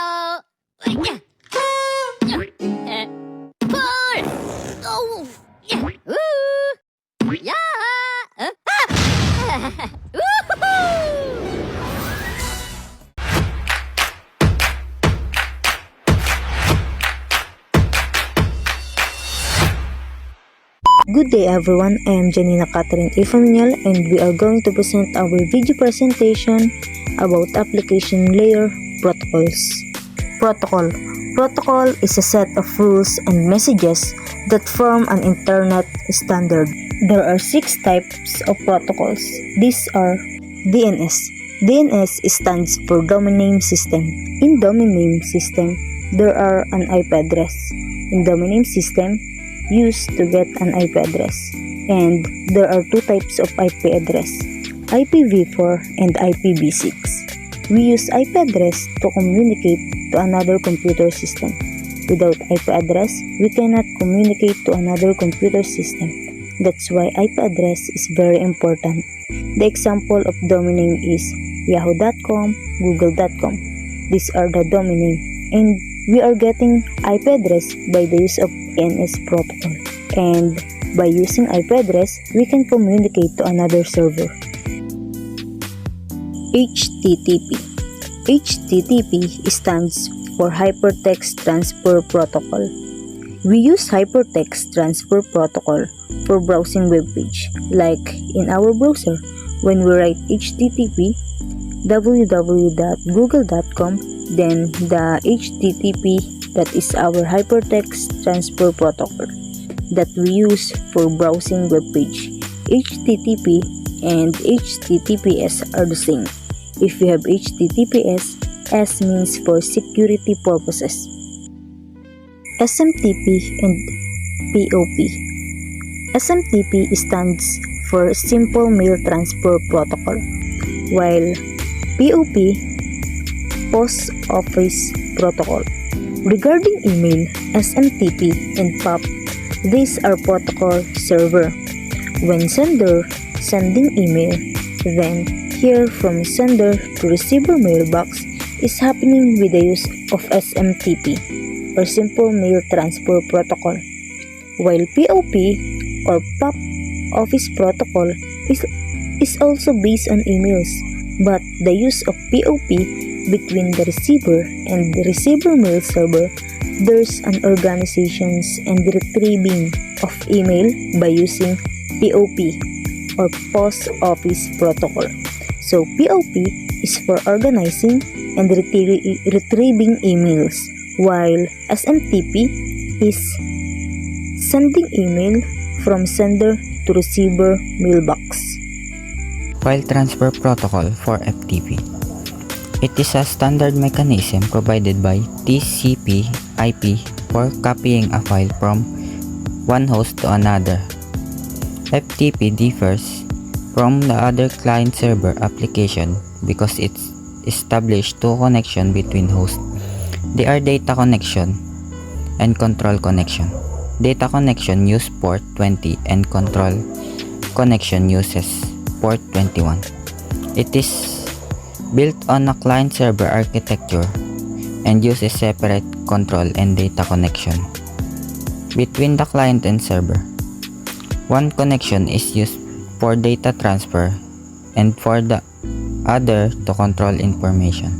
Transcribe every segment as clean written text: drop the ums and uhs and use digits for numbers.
Hello. Pull. Oh. Ooh. Yeah. Woohoo! Good day everyone, I am Janina Catherine Ifamniel and we are going to present our video presentation about application layer protocols. Protocol is a set of rules and messages that form an internet standard. There are 6 types of protocols. These are DNS. DNS stands for Domain Name System. In Domain Name System, there are an IP address. In Domain Name System, used to get an IP address, and there are 2 types of IP address, IPv4 and IPv6. We use IP address to communicate to another computer system. Without IP address, we cannot communicate to another computer system. That's why IP address is very important. The example of domain name is yahoo.com, google.com. These are the domain name, and we are getting IP address by the use of DNS protocol. And by using IP address, we can communicate to another server. HTTP. HTTP stands for Hypertext Transfer Protocol. We use Hypertext Transfer Protocol for browsing web page, like in our browser. When we write HTTP www.google.com, then the HTTP, that is our Hypertext Transfer Protocol that we use for browsing web page. HTTP and HTTPS are the same. If you have HTTPS, S means for security purposes. SMTP and POP. SMTP stands for Simple Mail Transfer Protocol, while POP, Post Office Protocol. Regarding email, SMTP and POP, these are protocol server. When sender sending email, then here from sender to receiver mailbox is happening with the use of SMTP or Simple Mail Transfer Protocol, while POP or POP Office Protocol is also based on emails, but the use of POP between the receiver and the receiver mail server, there's an organizations and retrieving of email by using POP or Post Office Protocol. So POP is for organizing and retrieving emails, while SMTP is sending email from sender to receiver mailbox. File Transfer Protocol for FTP. It is a standard mechanism provided by TCP/IP for copying a file from one host to another. FTP differs from the other client-server application because it establishes 2 connections between hosts. They are data connection and control connection. Data connection uses port 20 and control connection uses port 21. It is built on a client-server architecture and uses separate control and data connection between the client and server. One connection is used for data transfer and for the other to control information.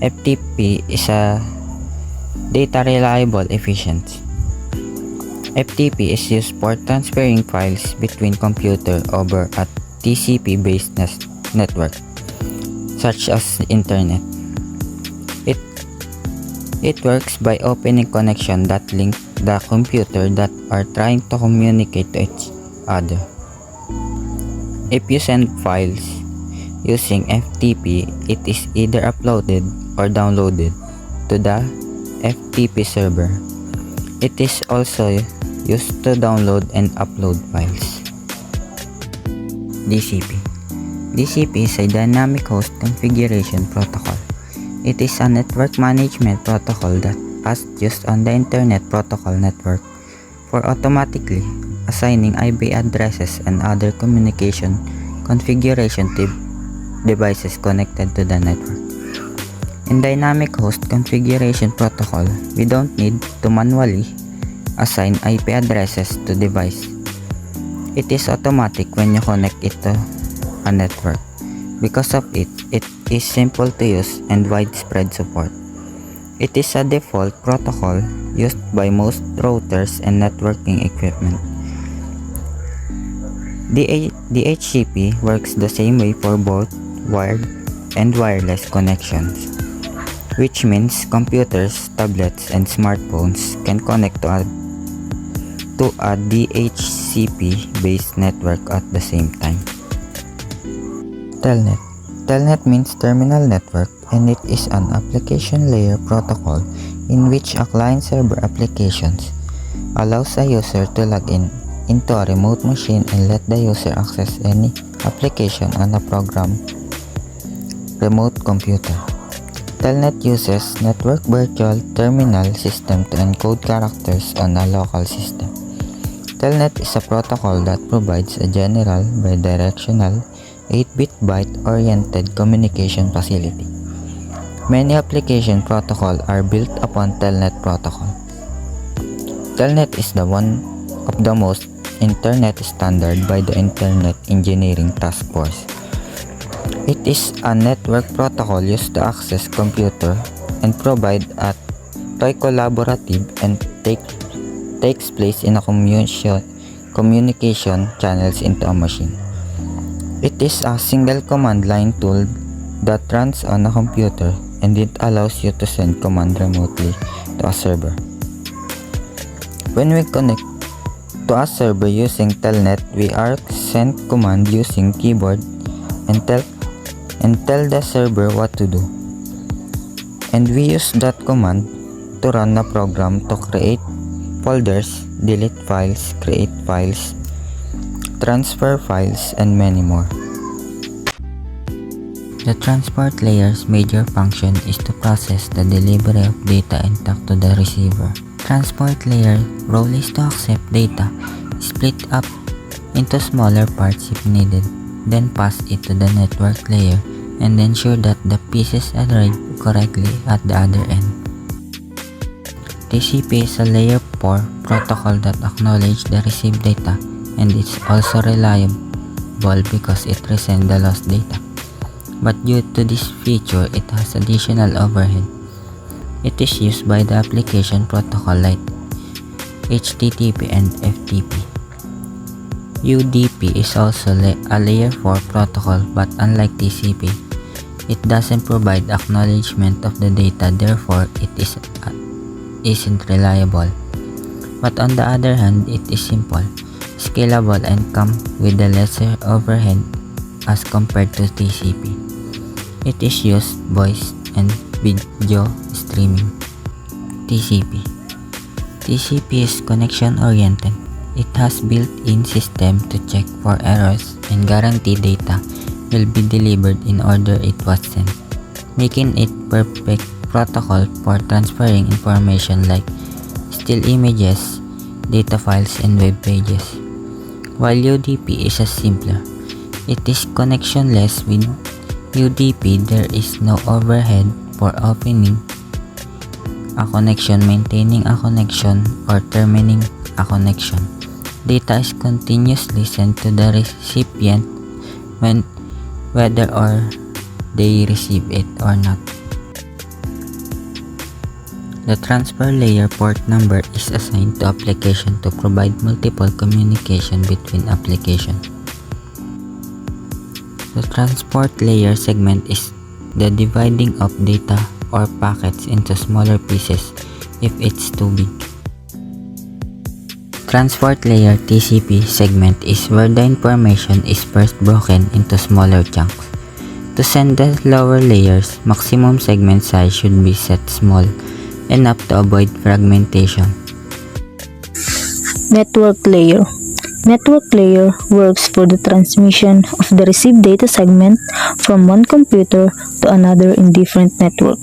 FTP is a data reliable efficient. FTP is used for transferring files between computers over a TCP-based network, such as internet. It works by opening connections that link the computer that are trying to communicate to each other. If you send files using FTP, it is either uploaded or downloaded to the FTP server. It is also used to download and upload files. DCP. DCP is a dynamic host configuration protocol. It is a network management protocol that is used on the Internet Protocol network for automatically assigning IP addresses and other communication configuration to devices connected to the network. In Dynamic Host Configuration Protocol, we don't need to manually assign IP addresses to device. It is automatic when you connect it to a network. Because of it is simple to use and widespread support. It is a default protocol used by most routers and networking equipment. DHCP works the same way for both wired and wireless connections, which means computers, tablets, and smartphones can connect to a DHCP-based network at the same time. Telnet. Telnet means terminal network, and it is an application layer protocol in which a client-server applications allows a user to log into a remote machine and let the user access any application on a program remote computer. Telnet uses network virtual terminal system to encode characters on a local system. Telnet is a protocol that provides a general bidirectional 8-bit byte-oriented communication facility. Many application protocols are built upon Telnet protocol. Telnet is one of the most Internet standard by the Internet Engineering Task Force. It is a network protocol used to access computer and provide a collaborative and takes place in a communication channels into a machine. It is a single command line tool that runs on a computer, and it allows you to send command remotely to a server. When we connect to a server using Telnet, we are sent command using keyboard and tell the server what to do. And we use that command to run a program to create folders, delete files, create files, transfer files, and many more. The transport layer's major function is to process the delivery of data and talk to the receiver. Transport layer role is to accept data, split up into smaller parts if needed, then pass it to the network layer and ensure that the pieces arrive correctly at the other end. TCP is a layer 4 protocol that acknowledges the received data, and it's also reliable because it resends the lost data. But due to this feature, it has additional overhead. It is used by the application protocol like HTTP and FTP. UDP is also a layer 4 protocol, but unlike TCP, it doesn't provide acknowledgement of the data, therefore it isn't reliable. But on the other hand, it is simple, scalable, and come with a lesser overhead as compared to TCP. It is used voice and video streaming. TCP is connection oriented. It has built-in system to check for errors and guarantee data will be delivered in order it was sent, making it perfect protocol for transferring information like still images, data files, and web pages. While UDP is simpler, it is connectionless. With UDP, there is no overhead for opening a connection, maintaining a connection, or terminating a connection. Data is continuously sent to the recipient whether or they receive it or not. The transfer layer port number is assigned to application to provide multiple communication between applications. The transport layer segment is the dividing of data or packets into smaller pieces if it's too big. Transport layer TCP segment is where the information is first broken into smaller chunks. To send the lower layers, maximum segment size should be set small enough to avoid fragmentation. Network layer. Network layer works for the transmission of the received data segment from one computer to another in different network.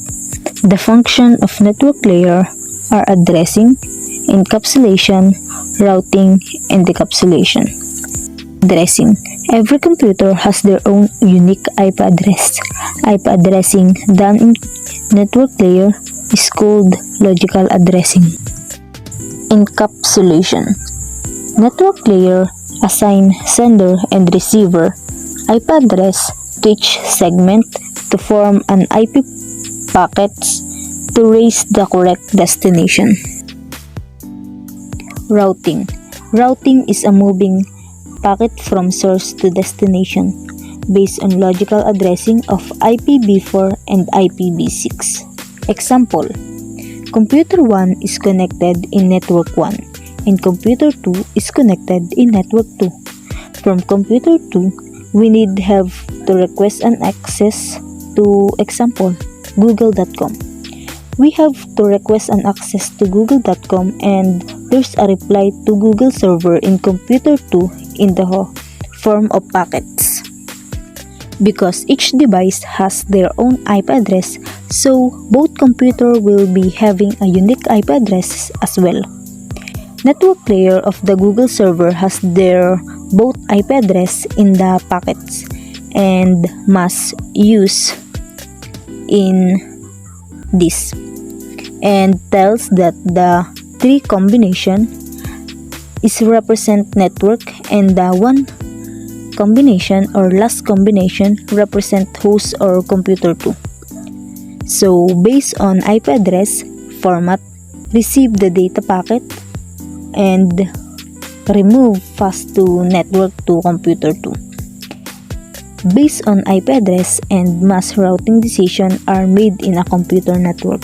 The function of network layer are addressing, encapsulation, routing, and decapsulation. addressing. Every computer has their own unique IP address. IP addressing done in network layer is called logical addressing. Encapsulation. Network layer assign sender and receiver IP address to each segment to form an IP packets to raise the correct destination. Routing. Routing is a moving packet from source to destination based on logical addressing of IPv4 and IPv6. Example: Computer 1 is connected in network 1 and Computer 2 is connected in network 2. From Computer 2, we need have to request an access to, example, google.com. We have to request an access to google.com and there's a reply to Google server in Computer 2 in the form of packets. Because each device has their own IP address, so both computer will be having a unique IP address as well. Network layer of the Google server has their both IP address in the packets and must use in this, and tells that the three combination is represent network and the one combination or last combination represent host or computer 2. So based on IP address format, receive the data packet and remove fast to network to computer 2. Based on IP address and mass routing decision are made in a computer network.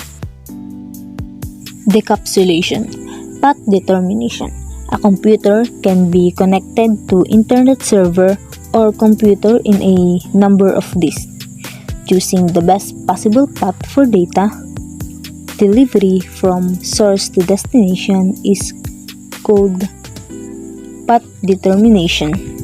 Decapsulation. Path determination. A computer can be connected to internet server or computer in a number of these. Choosing the best possible path for data delivery from source to destination is called path determination.